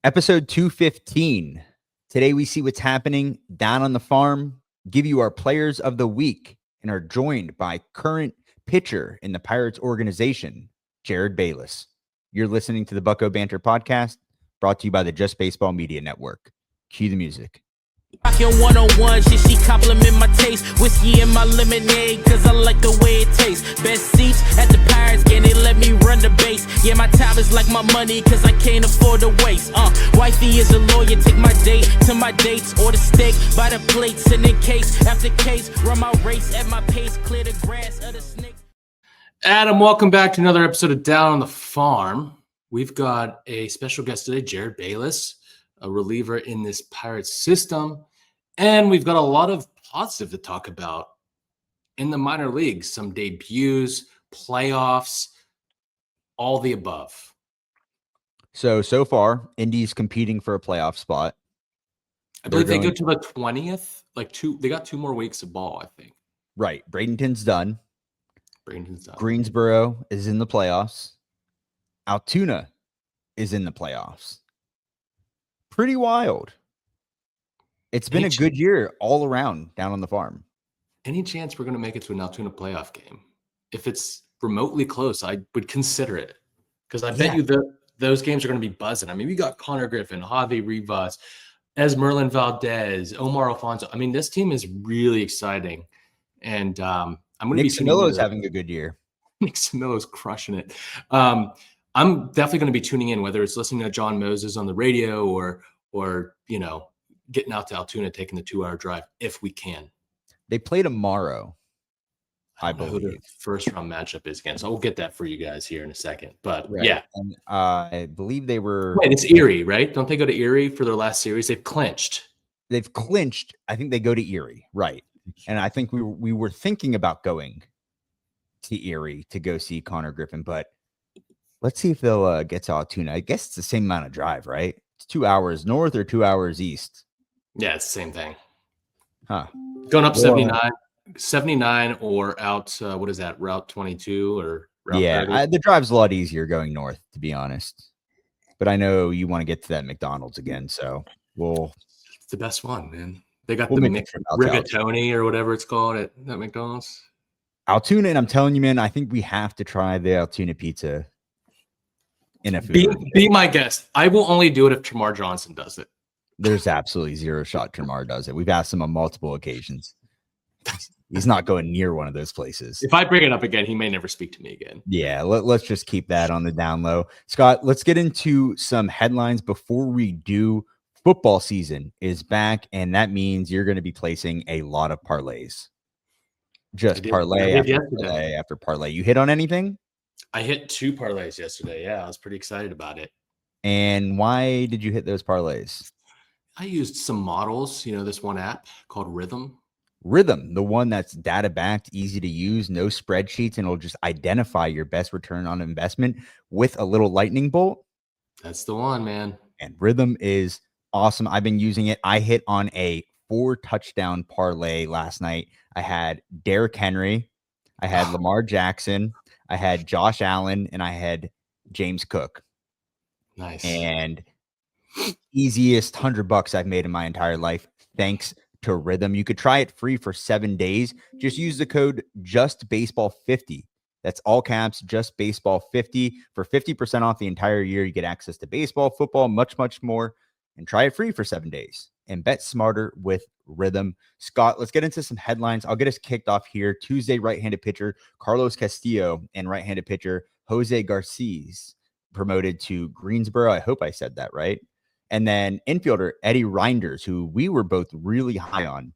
Episode 215. Today we see what's happening down on the farm, give you our players of the week, and are joined by current pitcher in the Pirates organization, Jarod Bayless. You're listening to the Bucko Banter podcast, brought to you by the Just Baseball Media Network. Cue the music. Rockin' 101, she compliment my taste. Whiskey in my lemonade, cause I like the way it tastes. Best seats at the Pirates game, they let me run the base. Yeah, my time is like my money, cause I can't afford to waste. Wifey is a lawyer, take my date to my dates. Order steak by the plate, send in case after case. Run my race at my pace, clear the grass of the snakes. Adam, welcome back to another episode of Down on the Farm. We've got a special guest today, Jarod Bayless, a reliever in this Pirates system. And we've got a lot of positive to talk about in the minor leagues, some debuts, playoffs, all the above. So far, Indy's competing for a playoff spot. I believe they go to the 20th. They got 2 more weeks of ball, I think. Right. Bradenton's done. Bradenton's done. Greensboro is in the playoffs. Altoona is in the playoffs. Pretty wild. It's been a good year all around down on the farm. Any chance we're going to make it to an Altoona playoff game? If it's remotely close, I would consider it. Because I bet you those games are going to be buzzing. I mean, we got Connor Griffin, Javi Rivas, Esmerlin Valdez, Omar Alfonso. I mean, this team is really exciting. And I'm going to be Nick Camillo's having a good year. Nick Camillo's crushing it. I'm definitely going to be tuning in, whether it's listening to John Moses on the radio or getting out to Altoona, taking the 2-hour drive if we can. They play tomorrow, I don't know believe. who the first round matchup is again, so we'll get that for you guys here in a second. But yeah, and, I believe they were. Wait, it's Erie, right? Don't they go to Erie for their last series? They've clinched. I think they go to Erie, right? And I think we were thinking about going to Erie to go see Connor Griffin, but let's see if they'll get to Altoona. I guess it's the same amount of drive, right? It's 2 hours north or 2 hours east. Yeah, it's the same thing. Huh. Going up 79 or out, what is that, Route 22 or Route 30? The drive's a lot easier going north, to be honest. But I know you want to get to that McDonald's again, so it's the best one, man. They got the rigatoni or whatever it's called at McDonald's. Altoona, and I'm telling you, man, I think we have to try the Altoona pizza in a food. Be my guest. I will only do it if Tramar Johnson does it. There's absolutely zero shot Tramar does it. We've asked him on multiple occasions. He's not going near one of those places. If I bring it up again, he may never speak to me again. Yeah, let's just keep that on the down low. Scott, let's get into some headlines before we do. Football season is back, and that means you're going to be placing a lot of parlays. Just parlay after parlay. You hit on anything? I hit 2 parlays yesterday. Yeah, I was pretty excited about it. And why did you hit those parlays? I used some models, this one app called Rhythm, the one that's data backed, easy to use, no spreadsheets, and it'll just identify your best return on investment with a little lightning bolt. That's the one, man. And Rhythm is awesome. I've been using it. I hit on a 4-touchdown parlay last night. I had Derrick Henry, I had Lamar Jackson, I had Josh Allen, and I had James Cook. Nice. And easiest $100 I've made in my entire life, thanks to Rhythm. You could try it free for 7 days. Just use the code JustBaseball50. That's all caps, JustBaseball50 for 50% off the entire year. You get access to baseball, football, much, much more, and try it free for 7 days. And bet smarter with Rhythm. Scott, let's get into some headlines. I'll get us kicked off here. Tuesday, right-handed pitcher Carlos Castillo and right-handed pitcher Jose Garces promoted to Greensboro. I hope I said that right. And then infielder Eddie Reinders, who we were both really high on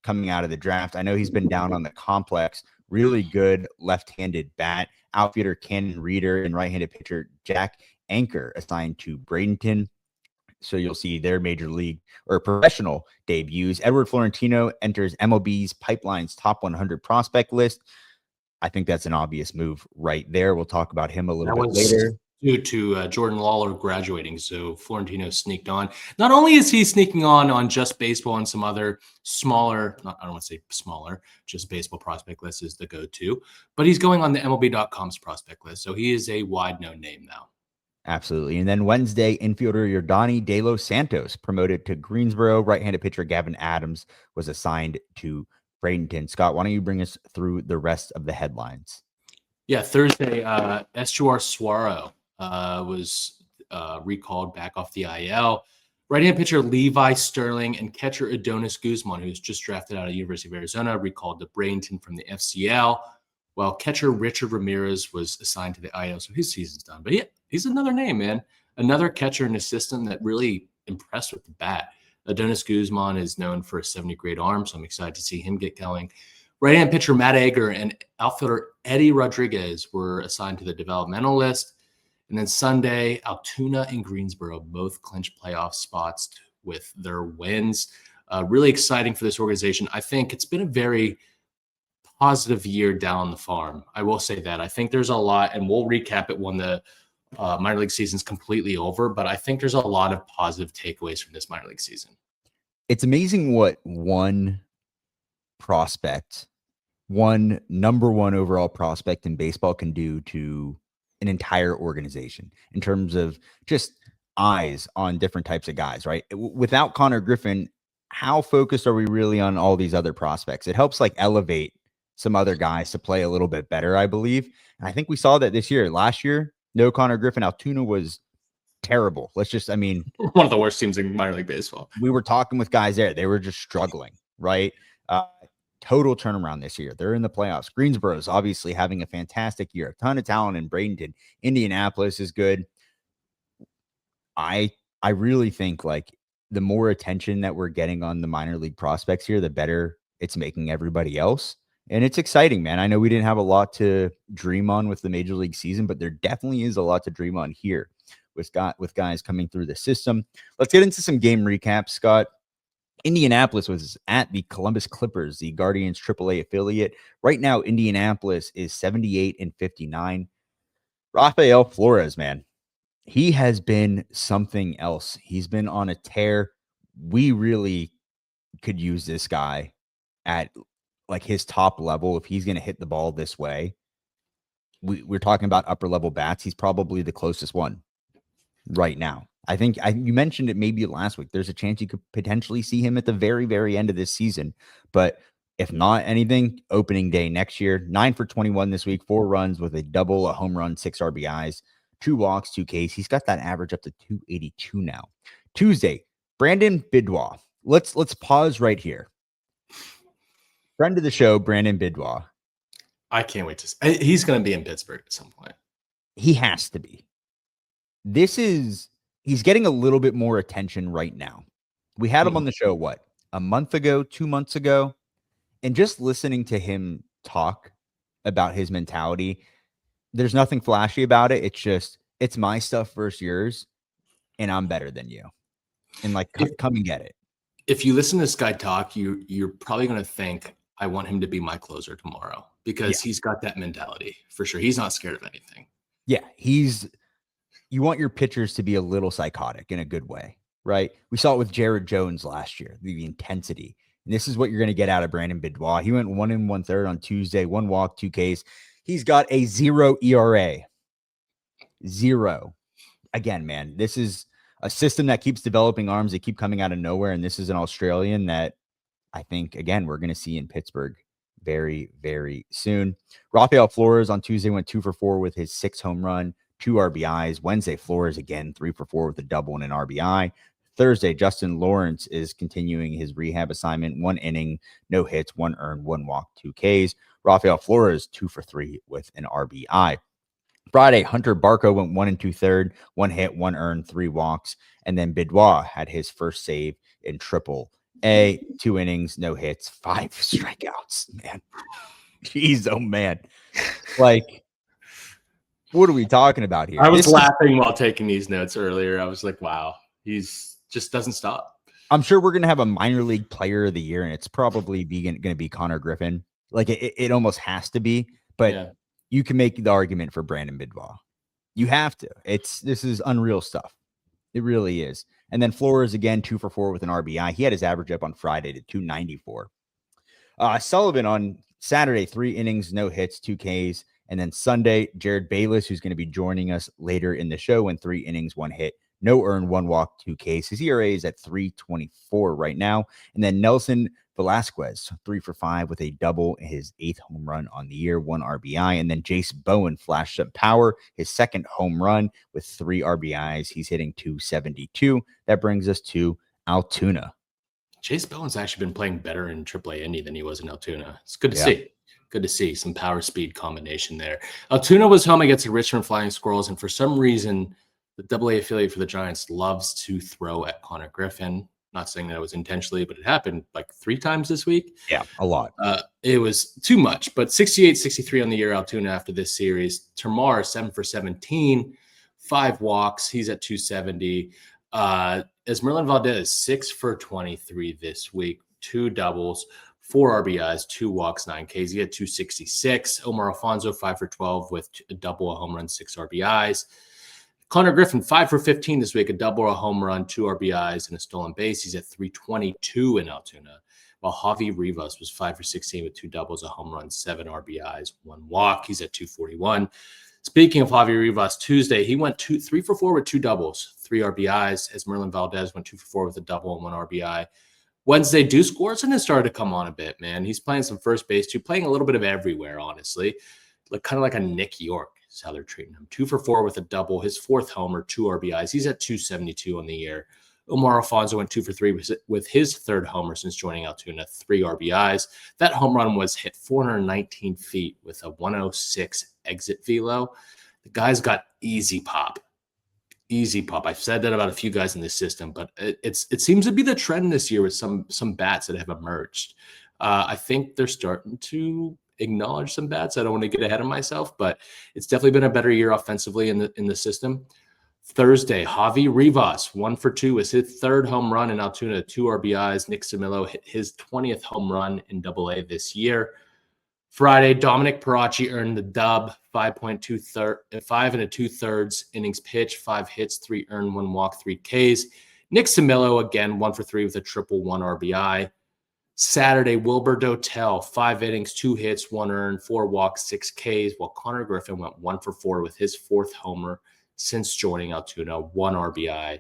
coming out of the draft. I know he's been down on the complex. Really good left-handed bat. Outfielder Cannon Reeder and right-handed pitcher Jack Anchor assigned to Bradenton. So you'll see their major league or professional debuts. Edward Florentino enters MLB's Pipeline's top 100 prospect list. I think that's an obvious move right there. We'll talk about him a little bit later. Due to Jordan Lawler graduating, so Florentino sneaked on. Not only is he sneaking on Just Baseball and some other smaller, I don't want to say smaller, Just Baseball prospect list is the go-to, but he's going on the MLB.com's prospect list, so he is a wide known name now. Absolutely. And then Wednesday, infielder Yordani De Los Santos promoted to Greensboro. Right-handed pitcher Gavin Adams was assigned to Bradenton. Scott, why don't you bring us through the rest of the headlines? Yeah, Thursday, Estuar Suaro was recalled back off the IL. Right-hand pitcher Levi Sterling and catcher Adonis Guzman, who's just drafted out of University of Arizona, recalled to Bradenton from the FCL, while catcher Richard Ramirez was assigned to the IL, so his season's done. But he's another name, man. Another catcher in the system that really impressed with the bat. Adonis Guzman is known for a 70-grade arm, so I'm excited to see him get going. Right-hand pitcher Matt Egger and outfielder Eddie Rodriguez were assigned to the developmental list. And then Sunday, Altoona and Greensboro both clinched playoff spots with their wins. Really exciting for this organization. I think it's been a very positive year down on the farm. I will say that. I think there's a lot, and we'll recap it when the minor league season's completely over, but I think there's a lot of positive takeaways from this minor league season. It's amazing what one prospect, one number one overall prospect in baseball can do to an entire organization in terms of just eyes on different types of guys, right? Without Connor Griffin, how focused are we really on all these other prospects? It helps like elevate some other guys to play a little bit better, I believe. And I think we saw that this year. Last year, no Connor Griffin. Altoona was terrible. One of the worst teams in minor league baseball. We were talking with guys there. They were just struggling, right? Total turnaround this year. They're in the playoffs. Greensboro's obviously having a fantastic year. A ton of talent in Bradenton. Indianapolis is good. I really think like the more attention that we're getting on the minor league prospects here, the better it's making everybody else. And it's exciting, man. I know we didn't have a lot to dream on with the major league season, but there definitely is a lot to dream on here with guys coming through the system. Let's get into some game recaps, Scott. Indianapolis was at the Columbus Clippers, the Guardians AAA affiliate. Right now, Indianapolis is 78-59. Rafael Flores, man, he has been something else. He's been on a tear. We really could use this guy at like his top level. If he's going to hit the ball this way, we're talking about upper level bats. He's probably the closest one right now. I think you mentioned it maybe last week. There's a chance you could potentially see him at the very, very end of this season. But if not anything, opening day next year. 9 for 21 this week, 4 runs with a double, a home run, 6 RBIs, 2 walks, 2 Ks. He's got that average up to 282 now. Tuesday, Brandon Bidwell. Let's pause right here. Friend of the show, Brandon Bidwell. I can't wait to see. He's going to be in Pittsburgh at some point. He has to be. He's getting a little bit more attention right now. We had him on the show, a month ago, 2 months ago, and just listening to him talk about his mentality, there's nothing flashy about it. It's just, it's my stuff versus yours, and I'm better than you. And like, come and get it. If you listen to this guy talk, you're probably going to think, I want him to be my closer tomorrow because he's got that mentality for sure. He's not scared of anything. Yeah, you want your pitchers to be a little psychotic in a good way, right? We saw it with Jarod Jones last year, the intensity. And this is what you're going to get out of Brandon Bidwell. He went 1 1/3 on Tuesday, 1 walk, 2 Ks. He's got a 0 ERA. 0. Again, man, this is a system that keeps developing arms. They keep coming out of nowhere. And this is an Australian that I think, again, we're going to see in Pittsburgh very, very soon. Rafael Flores on Tuesday went 2 for 4 with his 6 home run, 2 RBIs. Wednesday, Flores again, 3 for 4 with a double and an RBI. Thursday, Justin Lawrence is continuing his rehab assignment. 1 inning, no hits, 1 earned, 1 walk, 2 Ks. Rafael Flores, 2 for 3 with an RBI. Friday, Hunter Barco went 1 2/3, 1 hit, 1 earned, 3 walks. And then Bidwell had his first save in AAA. 2 innings, no hits, 5 strikeouts. Man, jeez, oh man. Like, what are we talking about here? I was laughing while taking these notes earlier. I was like, wow, he's just doesn't stop. I'm sure we're going to have a minor league player of the year, and it's probably going to be Connor Griffin. Like, it almost has to be, but you can make the argument for Brandon Bidwell. You have to. This is unreal stuff. It really is. And then Flores again, 2 for 4 with an RBI. He had his average up on Friday to 294. Sullivan on Saturday, 3 innings, no hits, 2 Ks, And then Sunday, Jarod Bayless, who's going to be joining us later in the show, went 3 innings, 1 hit, no earned, 1 walk, 2 Ks. His ERA is at 3.24 right now. And then Nelson Velasquez, 3 for 5 with a double, his 8th home run on the year, 1 RBI. And then Jace Bowen flashed up power, his 2nd home run with 3 RBIs. He's hitting 272. That brings us to Altoona. Jace Bowen's actually been playing better in AAA Indy than he was in Altoona. It's good to see. Good to see some power speed combination there. Altoona was home against the Richmond Flying Squirrels, and for some reason, the AA affiliate for the Giants loves to throw at Connor Griffin. Not saying that it was intentionally, but it happened like 3 times this week. Yeah, a lot. It was too much, but 68-63 on the year Altoona after this series. Termar, 7 for 17, 5 walks. He's at 270. Esmeralda Valdez, 6 for 23 this week, 2 doubles, 4 RBIs, 2 walks, 9 Ks. He had 266. Omar Alfonso, 5 for 12 with a double, a home run, 6 RBIs. Connor Griffin, 5 for 15 this week, a double, a home run, 2 RBIs, and a stolen base. He's at 322 in Altoona, while Javi Rivas was 5 for 16 with 2 doubles, a home run, 7 RBIs, 1 walk. He's at 241. Speaking of Javi Rivas, Tuesday, he went 3 for 4 with 2 doubles, 3 RBIs, as Merlin Valdez went 2 for 4 with a double and 1 RBI. Wednesday, Deuce Gorson has started to come on a bit, man. He's playing some first base too, playing a little bit of everywhere, honestly. Kind of like a Nick York is how they're treating him. 2 for 4 with a double, his 4th homer, 2 RBIs. He's at 272 on the year. Omar Alfonso went 2 for 3 with his 3rd homer since joining Altoona, 3 RBIs. That home run was hit 419 feet with a 106 exit velo. The guy's got easy pop. Easy pop. I've said that about a few guys in this system, but it seems to be the trend this year with some bats that have emerged. I think they're starting to acknowledge some bats. I don't want to get ahead of myself, but it's definitely been a better year offensively in the system. Thursday, Javi Rivas, 1 for 2, was his 3rd home run in Altoona, 2 RBIs. Nick Samillo hit his 20th home run in AA this year. Friday, Dominic Parachi earned the dub, 5 and 2/3 innings pitched, 5 hits, 3 earned, 1 walk, 3 Ks. Nick Samillo, again, 1 for 3 with a triple, 1 RBI. Saturday, Wilbur Dotel, 5 innings, 2 hits, 1 earned, 4 walks, 6 Ks, while Connor Griffin went 1 for 4 with his 4th homer since joining Altoona, 1 RBI.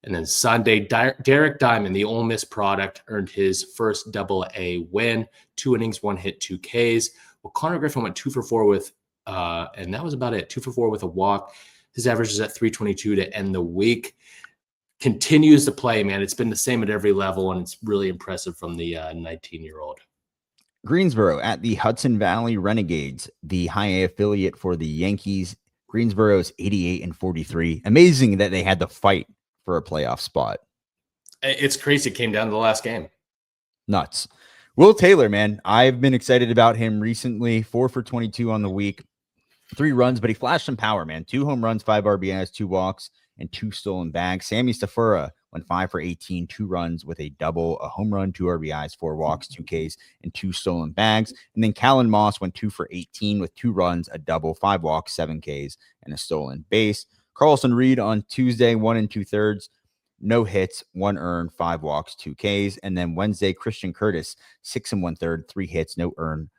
And then Sunday, Derek Diamond, the Ole Miss product, earned his first AA win, 2 innings, 1 hit, 2 Ks. Well, Connor Griffin went 2 for 4 with, and that was about it, 2 for 4 with a walk. His average is at 322 to end the week. Continues to play, man. It's been the same at every level, and it's really impressive from the 19-year-old. Greensboro at the Hudson Valley Renegades, the high A affiliate for the Yankees. Greensboro's 88-43. Amazing that they had to fight for a playoff spot. It's crazy. It came down to the last game. Nuts. Will Taylor, man, I've been excited about him recently. 4 for 22 on the week, 3 runs, but he flashed some power, man. 2 home runs, 5 RBIs, 2 walks, and 2 stolen bags. Sammy Stafura went 5 for 18, 2 runs with a double, a home run, 2 RBIs, 4 walks, 2 Ks, and 2 stolen bags. And then Callan Moss went 2 for 18 with 2 runs, a double, 5 walks, 7 Ks, and a stolen base. Carlson Reed on Tuesday, 1 2/3, no hits, 1 earned, 5 walks, 2 Ks. And then Wednesday, Christian Curtis, 6 1/3, 3 hits, no earned,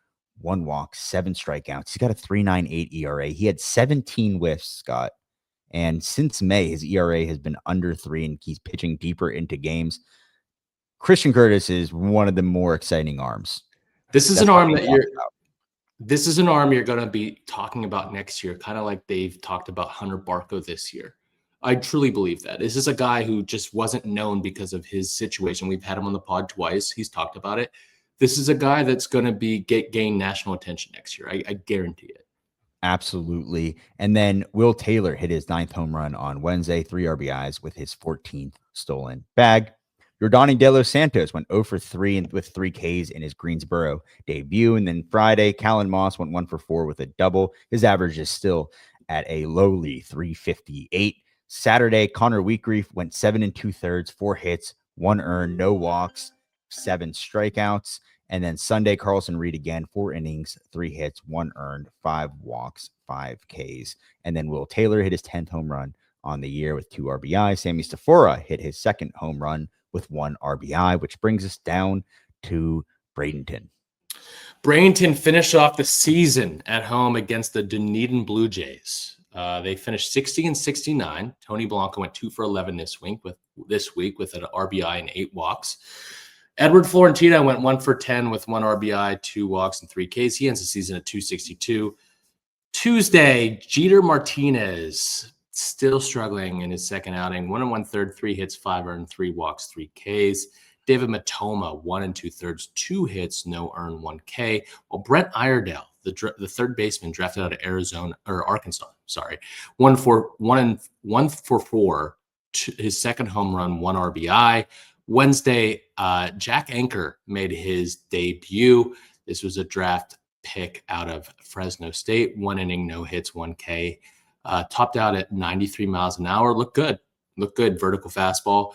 1 walk, 7 strikeouts. He's got a 3.98 ERA. He had 17 whiffs, Scott. And since May, his ERA has been under 3, and he's pitching deeper into games. Christian Curtis is one of the more exciting arms. This is an arm that you're going to be talking about next year, kind of like they've talked about Hunter Barco this year. I truly believe that. This is a guy who just wasn't known because of his situation. We've had him on the pod twice. He's talked about it. This is a guy that's going to gain national attention next year. I guarantee it. Absolutely. And then Will Taylor hit his 9th home run on Wednesday, 3 RBIs with his 14th stolen bag. Yordani De Los Santos went 0 for 3 and with 3 Ks in his Greensboro debut. And then Friday, Callan Moss went 1 for 4 with a double. His average is still at a lowly 358. Saturday, Connor Wheatgreaf went 7 2/3, 4 hits, 1 earned, no walks, 7 strikeouts. And then Sunday, Carlson Reed again, 4 innings, 3 hits, 1 earned, 5 walks, 5 Ks. And then Will Taylor hit his 10th home run on the year with 2 RBI. Sammy Stafura hit his 2nd home run with 1 RBI, which brings us down to Bradenton. Bradenton finished off the season at home against the Dunedin Blue Jays. They finished 60-69. Tony Blanco went 2 for 11 this week with an RBI and 8 walks. Edward Florentino went 1 for 10 with 1 RBI, 2 walks, and 3 Ks. He ends the season at 262. Tuesday, Jeter Martinez still struggling in his second outing. 1 1/3, 3 hits, 5 earned, 3 walks, 3 Ks. David Matoma, 1 2/3, 2 hits, no earned, 1 K. While Brent Iredale, the third baseman drafted out of Arkansas, 1 for 4, his second home run, 1 RBI. Wednesday, Jack Anchor made his debut. This was a draft pick out of Fresno State. 1 inning, no hits, 1 K. Topped out at 93 miles an hour. Looked good. Vertical fastball.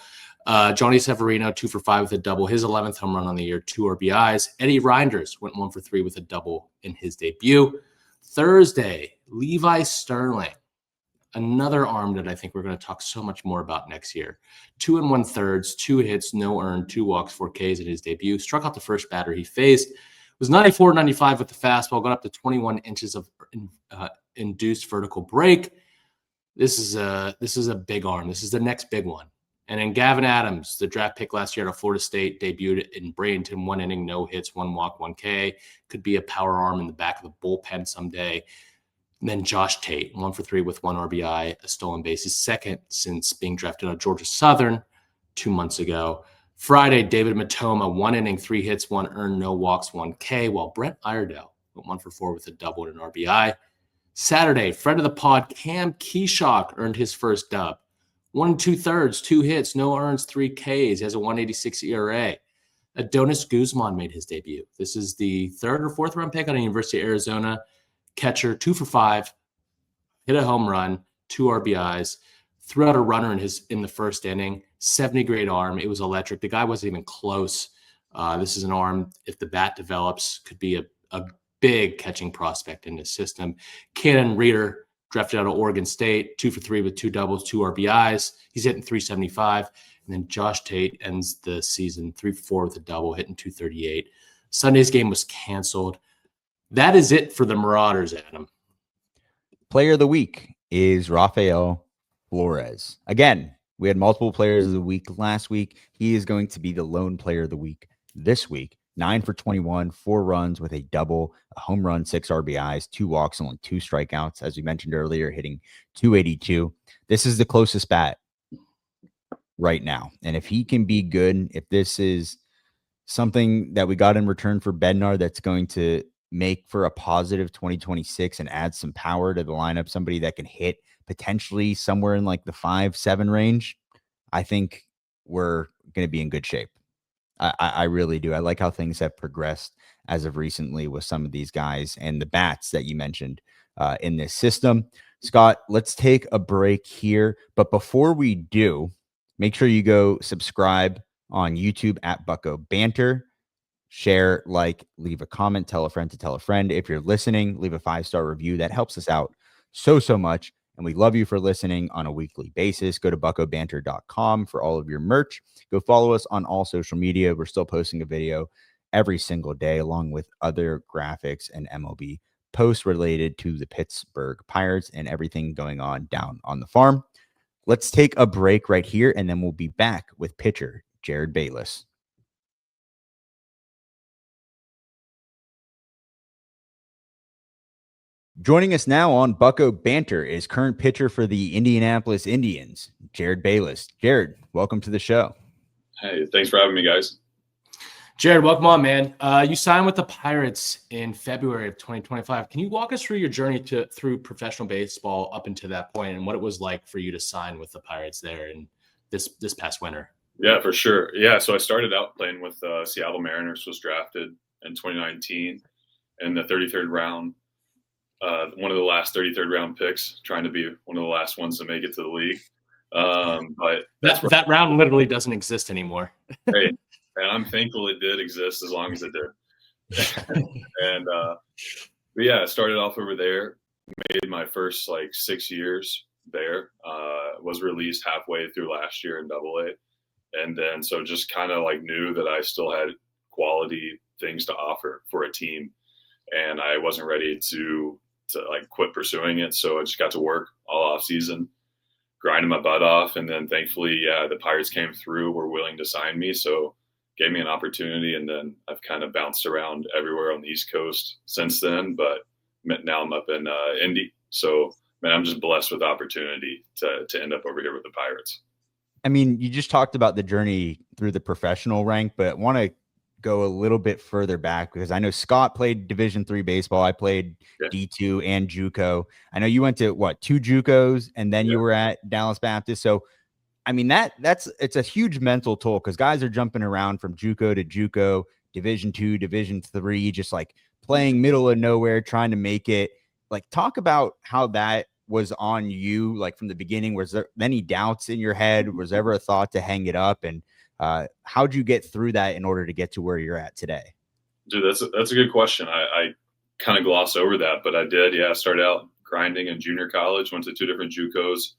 Johnny Severino, 2 for 5 with a double. His 11th home run on the year, 2 RBIs. Eddie Reinders went 1 for 3 with a double in his debut. Thursday, Levi Sterling, another arm that I think we're going to talk so much more about next year. 2 1/3, 2 hits, no earned, 2 walks, 4 Ks in his debut. Struck out the first batter he faced. Was 94-95 with the fastball, got up to 21 inches of induced vertical break. This is a big arm. This is the next big one. And then Gavin Adams, the draft pick last year out of Florida State, debuted in Bradenton, 1 inning, no hits, 1 walk, 1 K. Could be a power arm in the back of the bullpen someday. And then Josh Tate, 1 for 3 with 1 RBI, a stolen base, his second since being drafted out of Georgia Southern 2 months ago. Friday, David Matoma, 1 inning, 3 hits, 1 earned, no walks, 1 K, while Brent Iredale went 1 for 4 with a double and an RBI. Saturday, friend of the pod, Cam Keyshock earned his first dub. 1 2/3, 2 hits, no earns, 3 Ks. He has a 1.86 ERA. Adonis Guzman made his debut. This is the 3rd or 4th round pick out of the University of Arizona. Catcher, 2 for 5, hit a home run, 2 RBIs, threw out a runner in the first inning. 70-grade arm. It was electric. The guy wasn't even close. This is an arm, if the bat develops, could be a big catching prospect in this system. Cannon Reeder, drafted out of Oregon State, 2 for 3 with 2 doubles, 2 RBIs. He's hitting 375. And then Josh Tate ends the season 3 for 4 with a double, hitting 238. Sunday's game was canceled. That is it for the Marauders, Adam. Player of the week is Rafael Flores. Again, we had multiple players of the week last week. He is going to be the lone player of the week this week. 9 for 21, 4 runs with a double, a home run, 6 RBIs, 2 walks, only 2 strikeouts. As we mentioned earlier, hitting 282. This is the closest bat right now. And if he can be good, if this is something that we got in return for Bednar that's going to make for a positive 2026 and add some power to the lineup, somebody that can hit potentially somewhere in like the 5-7 range, I think we're going to be in good shape. I really do. I like how things have progressed as of recently with some of these guys and the bats that you mentioned in this system. Scott, let's take a break here. But before we do, make sure you go subscribe on YouTube at Bucko Banter. Share, like, leave a comment, tell a friend to tell a friend. If you're listening, leave a 5-star review. That helps us out so much. And we love you for listening on a weekly basis. Go to buckobanter.com for all of your merch. Go follow us on all social media. We're still posting a video every single day, along with other graphics and MLB posts related to the Pittsburgh Pirates and everything going on down on the farm. Let's take a break right here, and then we'll be back with pitcher Jarod Bayless. Joining us now on Bucko Banter is current pitcher for the Indianapolis Indians, Jarod Bayless. Jarod, welcome to the show. Hey, thanks for having me, guys. Jarod, welcome on, man. You signed with the Pirates in February of 2025. Can you walk us through your journey through professional baseball up until that point and what it was like for you to sign with the Pirates there in this past winter? Yeah, for sure. Yeah, so I started out playing with Seattle Mariners, was drafted in 2019 in the 33rd round. One of the last 33rd round picks, trying to be one of the last ones to make it to the league. But that round literally doesn't exist anymore. Hey, and I'm thankful it did exist as long as it did. And but yeah, I started off over there, made my first 6 years there, was released halfway through last year in AA. And then so just kind of knew that I still had quality things to offer for a team, and I wasn't ready to like quit pursuing it. So I just got to work all off season, grinding my butt off. And then thankfully, the Pirates came through, were willing to sign me. So gave me an opportunity. And then I've kind of bounced around everywhere on the East Coast since then. But now I'm up in Indy. So, man, I'm just blessed with opportunity to end up over here with the Pirates. I mean, you just talked about the journey through the professional rank, but want to go a little bit further back because I know Scott played Division III baseball. I played D2 and JUCO. I know you went to 2 JUCOs and then you were at Dallas Baptist. So, I mean, it's a huge mental toll because guys are jumping around from JUCO to JUCO, Division II, Division III, just like playing middle of nowhere, trying to make it. Like, talk about how that was on you, like from the beginning. Was there any doubts in your head? Was there ever a thought to hang it up? And how'd you get through that in order to get to where you're at today? Dude, that's a good question. I kind of glossed over that, but I did. Yeah, I started out grinding in junior college, went to 2 different JUCOs.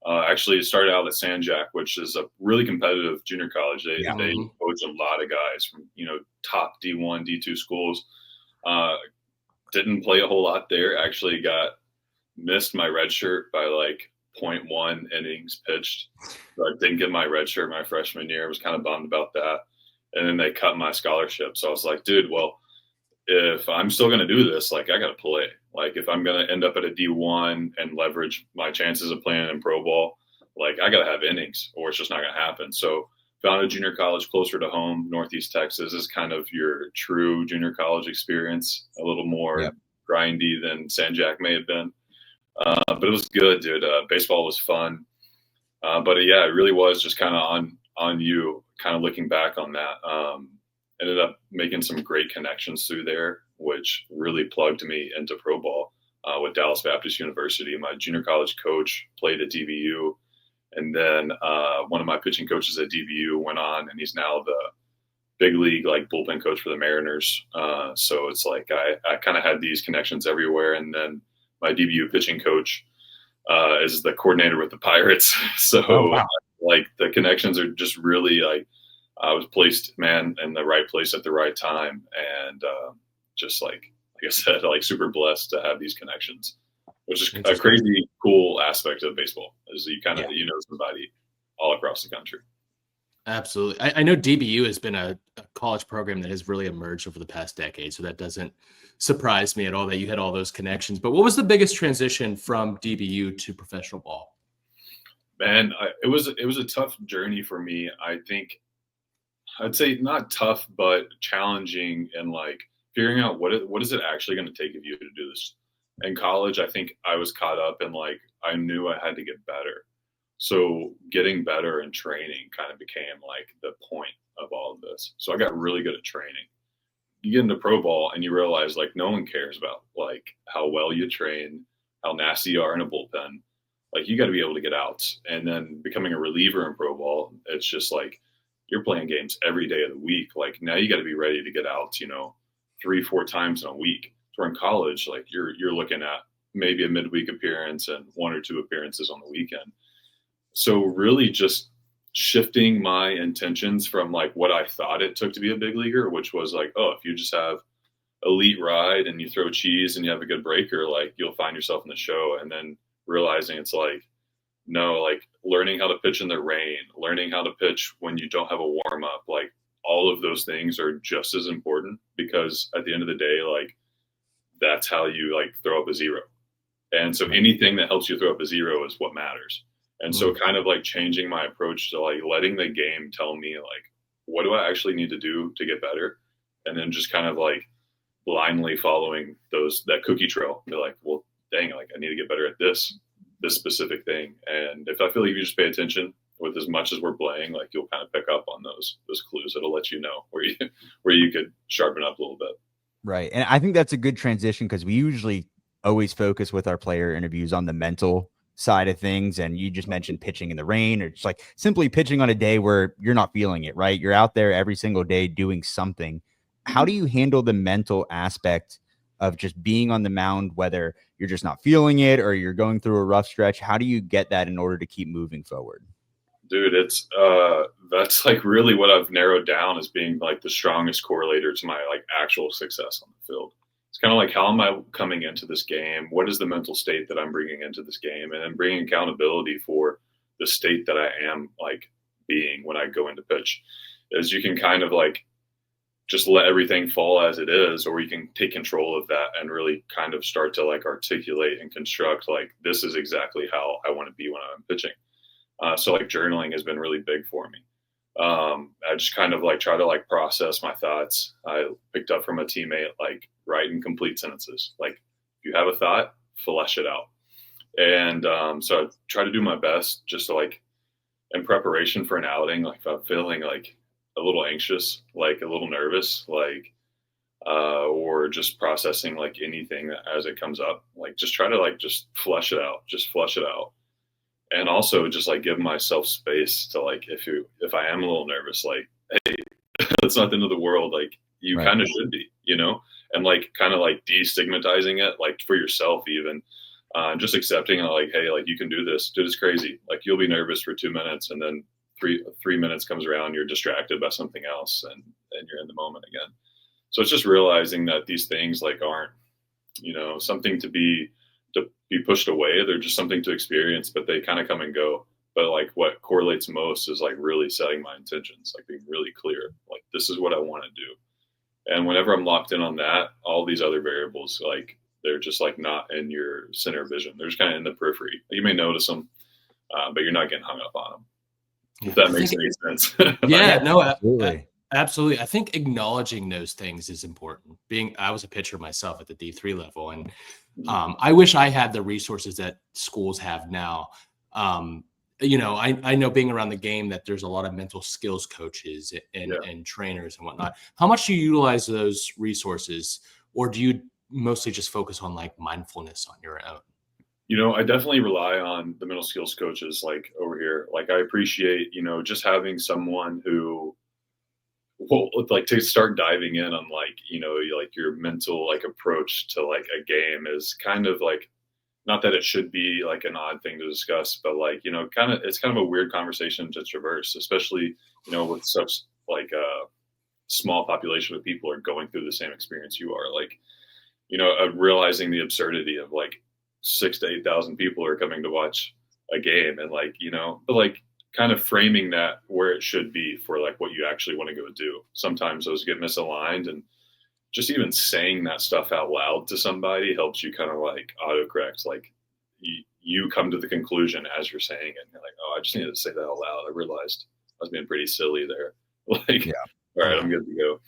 Actually started out at San Jack, which is a really competitive junior college. They coach a lot of guys from, top D1, D2 schools. Didn't play a whole lot there. Actually missed my red shirt by like 0.1 innings pitched. So I didn't get my red shirt my freshman year. I was kind of bummed about that. And then they cut my scholarship. So I was like, dude, well, if I'm still going to do this, like I got to play. Like if I'm going to end up at a D1 and leverage my chances of playing in pro ball, like I got to have innings or it's just not going to happen. So found a junior college closer to home. Northeast Texas is kind of your true junior college experience, a little more grindy than San Jack may have been. But it was good, dude. Baseball was fun. But it really was just kind of on you, kind of looking back on that. Ended up making some great connections through there, which really plugged me into pro ball with Dallas Baptist University. My junior college coach played at DBU. And then one of my pitching coaches at DBU went on, and he's now the big league like bullpen coach for the Mariners. So it's like I kind of had these connections everywhere. And then my DBU pitching coach is the coordinator with the Pirates. So like the connections are just really like I was placed, man, in the right place at the right time. And just like I said, like super blessed to have these connections, which is a crazy cool aspect of baseball is you kind of, somebody all across the country. Absolutely. I know DBU has been a college program that has really emerged over the past decade. So that doesn't surprise me at all that you had all those connections. But what was the biggest transition from DBU to professional ball? Man, it was a tough journey for me. I think I'd say not tough, but challenging and like figuring out what is it actually going to take of you to do this. In college, I think I was caught up in like I knew I had to get better. So getting better and training kind of became like the point of all of this. So I got really good at training. You get into pro ball and you realize like no one cares about like how well you train, how nasty you are in a bullpen. Like you got to be able to get outs. And then becoming a reliever in pro ball, it's just like you're playing games every day of the week. Like now you got to be ready to get outs, 3-4 times in a week. So in college, like you're looking at maybe a midweek appearance and 1 or 2 appearances on the weekend. So really just shifting my intentions from like what I thought it took to be a big leaguer, which was like, oh, if you just have elite ride and you throw cheese and you have a good breaker, like you'll find yourself in the show. And then realizing it's like, no, like learning how to pitch in the rain, learning how to pitch when you don't have a warm up, like all of those things are just as important because at the end of the day, like that's how you like throw up a zero. And so anything that helps you throw up a zero is what matters. And so kind of like changing my approach to like letting the game tell me like, what do I actually need to do to get better? And then just kind of like blindly following that cookie trail. Be like, well, dang, like I need to get better at this specific thing. And if I feel like you just pay attention with as much as we're playing, like you'll kind of pick up on those clues. It'll let you know where you could sharpen up a little bit. Right. And I think that's a good transition because we usually always focus with our player interviews on the mental side of things. And you just mentioned pitching in the rain or just like simply pitching on a day where you're not feeling it, right? You're out there every single day doing something. How do you handle the mental aspect of just being on the mound, whether you're just not feeling it or you're going through a rough stretch? How do you get that in order to keep moving forward? Dude, it's that's like really what I've narrowed down as being like the strongest correlator to my like actual success on the field. It's kind of like, how am I coming into this game? What is the mental state that I'm bringing into this game? And then bringing accountability for the state that I am like being when I go into pitch. Is you can kind of like just let everything fall as it is, or you can take control of that and really kind of start to like articulate and construct like, this is exactly how I want to be when I'm pitching. So like journaling has been really big for me. I just kind of like try to like process my thoughts. I picked up from a teammate, like write in complete sentences. Like if you have a thought, flesh it out. And so I try to do my best just to like, in preparation for an outing, like if I'm feeling like a little anxious, like a little nervous, like, or just processing like anything as it comes up, like just try to like, just flesh it out. And also just like give myself space to like, if I am a little nervous, like, hey, it's not the end of the world. Like you Right. kind of should be, you know, and like kind of like destigmatizing it, like for yourself, even just accepting like, hey, like you can do this. Dude, it's crazy. Like you'll be nervous for 2 minutes and then three minutes comes around, you're distracted by something else and you're in the moment again. So it's just realizing that these things like aren't, you know, something to be pushed away. They're just something to experience, but they kind of come and go. But like what correlates most is like really setting my intentions, like being really clear, like this is what I want to do. And whenever I'm locked in on that, all these other variables, like they're just like not in your center of vision. They're just kind of in the periphery. You may notice them, but you're not getting hung up on them. If that makes any sense. Yeah, no, Absolutely. absolutely. I think acknowledging those things is important. I was a pitcher myself at the D3 level, and I wish I had the resources that schools have now. You know, I know being around the game that there's a lot of mental skills coaches and trainers and whatnot. How much do you utilize those resources, or do you mostly just focus on like mindfulness on your own? You know, I definitely rely on the mental skills coaches like over here. Like I appreciate, you know, just having someone who will like to start diving in on like, you know, like your mental like approach to like a game is kind of like, not that it should be like an odd thing to discuss, but like, you know, it's kind of a weird conversation to traverse, especially, you know, with such like a small population of people are going through the same experience you are. Like, you know, realizing the absurdity of like 6,000 to 8,000 people are coming to watch a game, and like, you know, but like kind of framing that where it should be for like what you actually want to go do. Sometimes those get misaligned, and just even saying that stuff out loud to somebody helps you kind of like autocorrect. Like you come to the conclusion as you're saying it, and you're like, oh, I just needed to say that out loud. I realized I was being pretty silly there. Like, Yeah. all right, I'm good to go.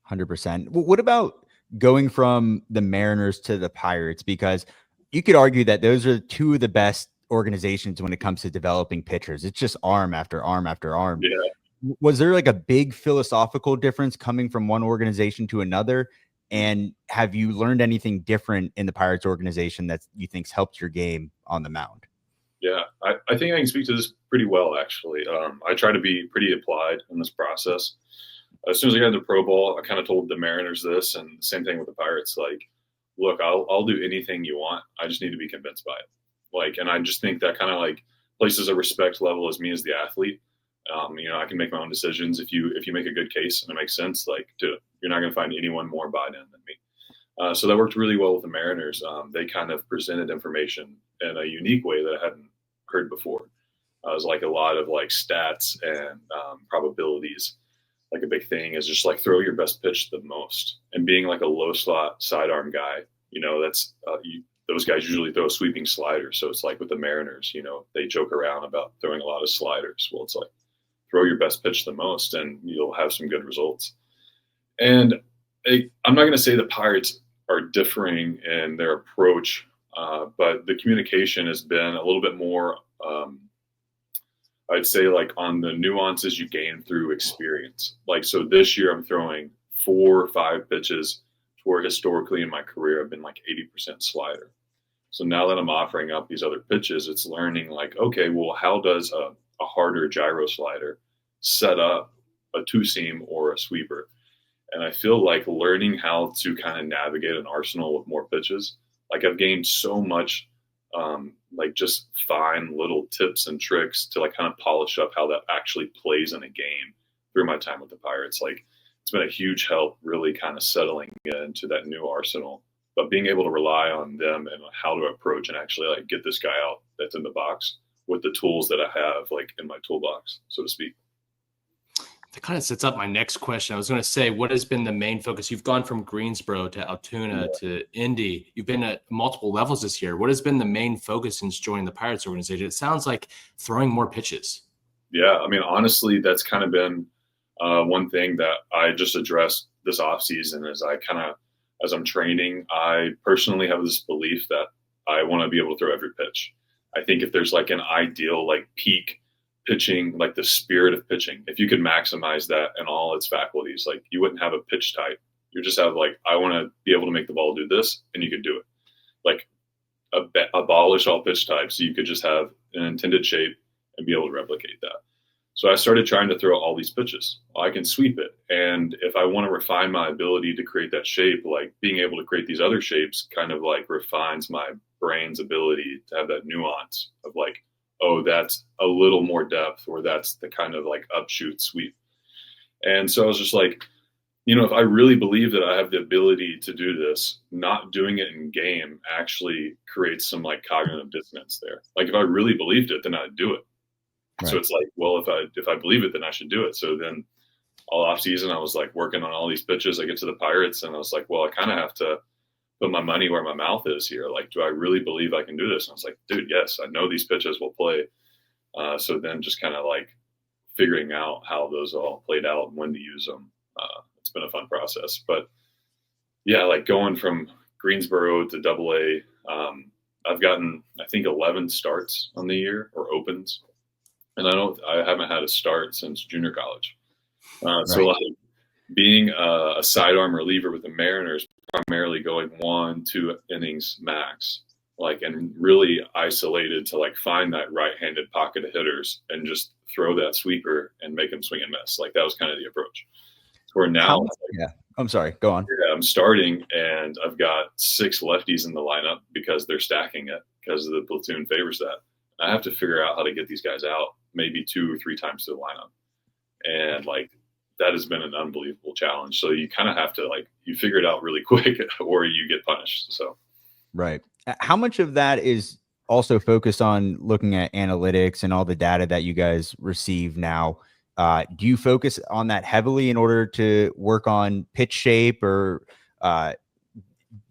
100%. What about going from the Mariners to the Pirates? Because you could argue that those are two of the best organizations when it comes to developing pitchers. It's just arm after arm after arm. Yeah. Was there like a big philosophical difference coming from one organization to another? And have you learned anything different in the Pirates organization that you think's helped your game on the mound? Yeah, I think I can speak to this pretty well, actually. I try to be pretty applied in this process. As soon as I got into pro ball, I kind of told the Mariners this, and same thing with the Pirates. Like, look, I'll do anything you want. I just need to be convinced by it. Like, and I just think that kind of like places a respect level as me as the athlete. You know, I can make my own decisions. If you make a good case and it makes sense, like, do it. You're not going to find anyone more bought in than me. So that worked really well with the Mariners. They kind of presented information in a unique way that I hadn't heard before. It was like a lot of like stats and probabilities. Like a big thing is just like throw your best pitch the most, and being like a low slot sidearm guy, you know, that's those guys usually throw a sweeping slider. So it's like with the Mariners, you know, they joke around about throwing a lot of sliders. Well, it's like throw your best pitch the most and you'll have some good results. And I'm not going to say the Pirates are differing in their approach, but the communication has been a little bit more, I'd say, like on the nuances you gain through experience. Like, so this year I'm throwing 4 or 5 pitches to where historically in my career I've been like 80% slider. So now that I'm offering up these other pitches, it's learning like, okay, well, how does a harder gyro slider set up a 2-seam or a sweeper? And I feel like learning how to kind of navigate an arsenal with more pitches, like I've gained so much like just find little tips and tricks to like kind of polish up how that actually plays in a game through my time with the Pirates. Like it's been a huge help really kind of settling into that new arsenal, but being able to rely on them and how to approach and actually like get this guy out that's in the box with the tools that I have like in my toolbox, so to speak. That kind of sets up my next question. I was going to say, what has been the main focus? You've gone from Greensboro to Altoona to Indy. You've been at multiple levels this year. What has been the main focus since joining the Pirates organization? It sounds like throwing more pitches. Yeah, I mean, honestly, that's kind of been one thing that I just addressed this off season. Is I kind of, as I'm training, I personally have this belief that I want to be able to throw every pitch. I think if there's like an ideal like peak pitching, like the spirit of pitching, if you could maximize that in all its faculties, like you wouldn't have a pitch type. You just have like, I want to be able to make the ball do this, and you could do it. Like abolish all pitch types, so you could just have an intended shape and be able to replicate that. So I started trying to throw all these pitches. I can sweep it. And if I want to refine my ability to create that shape, like being able to create these other shapes kind of like refines my brain's ability to have that nuance of like, oh, that's a little more depth, or that's the kind of like upshoot sweep. And so I was just like, you know, if I really believe that I have the ability to do this, not doing it in game actually creates some like cognitive dissonance there. Like if I really believed it, then I'd do it. Right. So it's like, well, if I believe it, then I should do it. So then all off season, I was like working on all these pitches. I get to the Pirates and I was like, well, I kind of have to put my money where my mouth is here. Like, do I really believe I can do this? And I was like, dude, yes, I know these pitches will play. So then just kind of like figuring out how those all played out and when to use them. It's been a fun process, but yeah, like going from Greensboro to AA, I've gotten, I think 11 starts on the year or opens. And I haven't had a start since junior college. So like being a sidearm reliever with the Mariners, primarily going 1-2 innings max, like, and really isolated to like find that right-handed pocket of hitters and just throw that sweeper and make them swing and miss. Like that was kind of the approach. Where now, I'm sorry, go on. Yeah, I'm starting and I've got 6 lefties in the lineup because they're stacking it because the platoon favors that. I have to figure out how to get these guys out maybe 2 or 3 times to the lineup. And like, that has been an unbelievable challenge. So you kind of have to like, you figure it out really quick or you get punished. So. Right. How much of that is also focused on looking at analytics and all the data that you guys receive now? Do you focus on that heavily in order to work on pitch shape or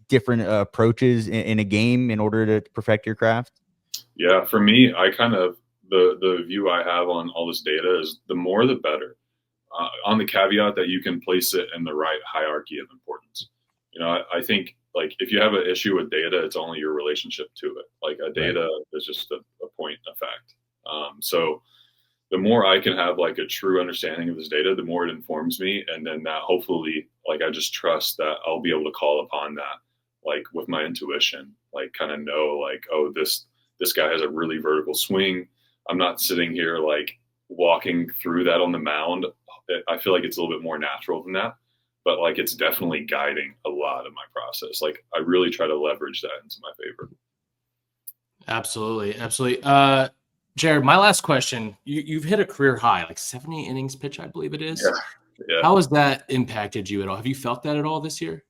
different approaches in a game in order to perfect your craft? Yeah, for me, I kind of, the view I have on all this data is the more the better, on the caveat that you can place it in the right hierarchy of importance. You know, I think like if you have an issue with data, it's only your relationship to it. Like a data is just a point effect. So the more I can have like a true understanding of this data, the more it informs me. And then that hopefully, like, I just trust that I'll be able to call upon that, like with my intuition, like kind of know like, oh, this guy has a really vertical swing. I'm not sitting here like walking through that on the mound. I feel like it's a little bit more natural than that, but like it's definitely guiding a lot of my process. Like I really try to leverage that into my favor. Absolutely. Absolutely. Jarod, my last question, you've hit a career high, like 70 innings pitch, I believe it is. Yeah. How has that impacted you at all? Have you felt that at all this year?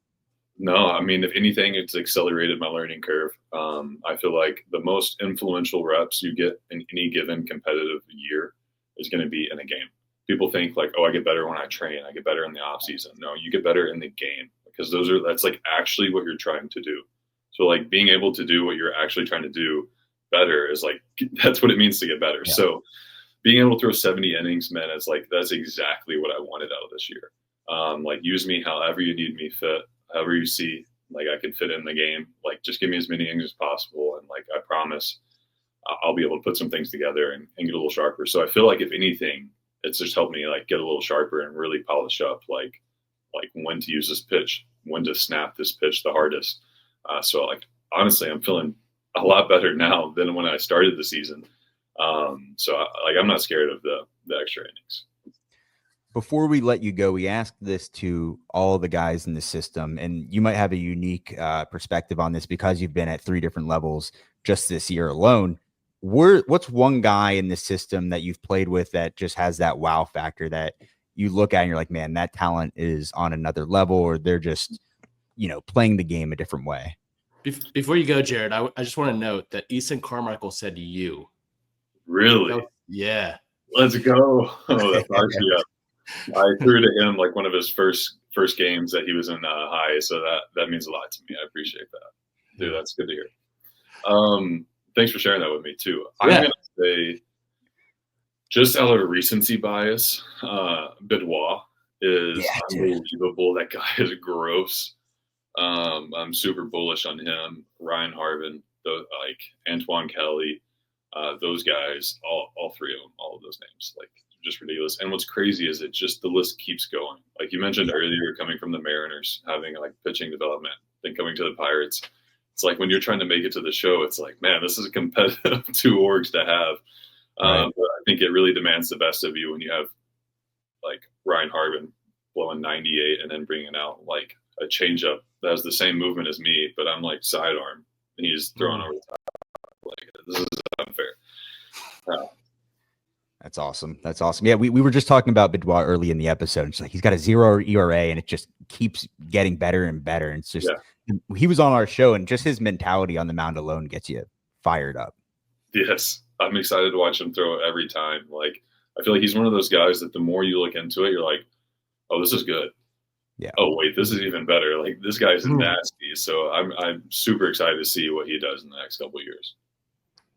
No, I mean, if anything, it's accelerated my learning curve. I feel like the most influential reps you get in any given competitive year is going to be in a game. People think like, oh, I get better when I train. I get better in the off season. No, you get better in the game because that's like actually what you're trying to do. So like being able to do what you're actually trying to do better is like, that's what it means to get better. Yeah. So being able to throw 70 innings, man, it's like, that's exactly what I wanted out of this year. Like use me however you need me fit, however you see, like I can fit in the game, like just give me as many innings as possible. And like, I promise I'll be able to put some things together and get a little sharper. So I feel like if anything, it's just helped me like get a little sharper and really polish up, like when to use this pitch, when to snap this pitch the hardest. So like, honestly, I'm feeling a lot better now than when I started the season. So like, I'm not scared of the extra innings. Before we let you go, we asked this to all the guys in the system, and you might have a unique perspective on this because you've been at 3 different levels just this year alone. What's one guy in the system that you've played with that just has that wow factor that you look at and you're like, man, that talent is on another level, or they're just, playing the game a different way? Before you go, Jarod, I just want to note that Easton Carmichael said you. Really? Yeah. Let's go. Oh, that fires me up. I threw to him like one of his first games that he was in high, so that means a lot to me. I appreciate that, dude. That's good to hear. Thanks for sharing that with me too. I'm gonna say, just out of recency bias, Benoit is unbelievable. That guy is gross. I'm super bullish on him. Ryan Harvin, like Antoine Kelly, those guys, all 3 of them, all of those names, like, just ridiculous. And what's crazy is the list keeps going. Like you mentioned earlier, coming from the Mariners, having like pitching development, then coming to the Pirates. It's like when you're trying to make it to the show, it's like, man, this is a competitive 2 orgs to have. But I think it really demands the best of you when you have like Ryan Harvin blowing 98 and then bringing out like a changeup that has the same movement as me, but I'm like sidearm and he's throwing over the top. Like, this is unfair. That's awesome. That's awesome. Yeah, we were just talking about Benoit early in the episode. It's like he's got a 0 ERA and it just keeps getting better and better. And it's just he was on our show, and just his mentality on the mound alone gets you fired up. Yes, I'm excited to watch him throw every time. Like, I feel like he's one of those guys that the more you look into it, you're like, oh, this is good. Yeah. Oh, wait, this is even better. Like, this guy's nasty. So I'm super excited to see what he does in the next couple of years.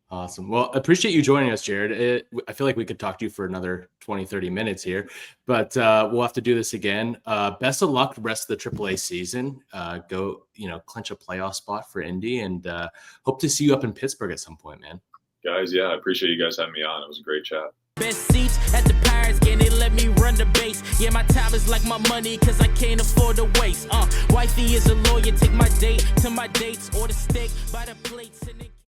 Awesome. Well, I appreciate you joining us, Jarod. I feel like we could talk to you for another 20, 30 minutes here, but we'll have to do this again. Best of luck the rest of the AAA season. Go, clinch a playoff spot for Indy, and hope to see you up in Pittsburgh at some point, man. Guys, I appreciate you guys having me on. It was a great chat. Best seats at the Pirates game, they let me run the base. Yeah, my time is like my money, cause I can't afford to waste. Wifey is a lawyer, take my date to my dates, or the steak by the plates. And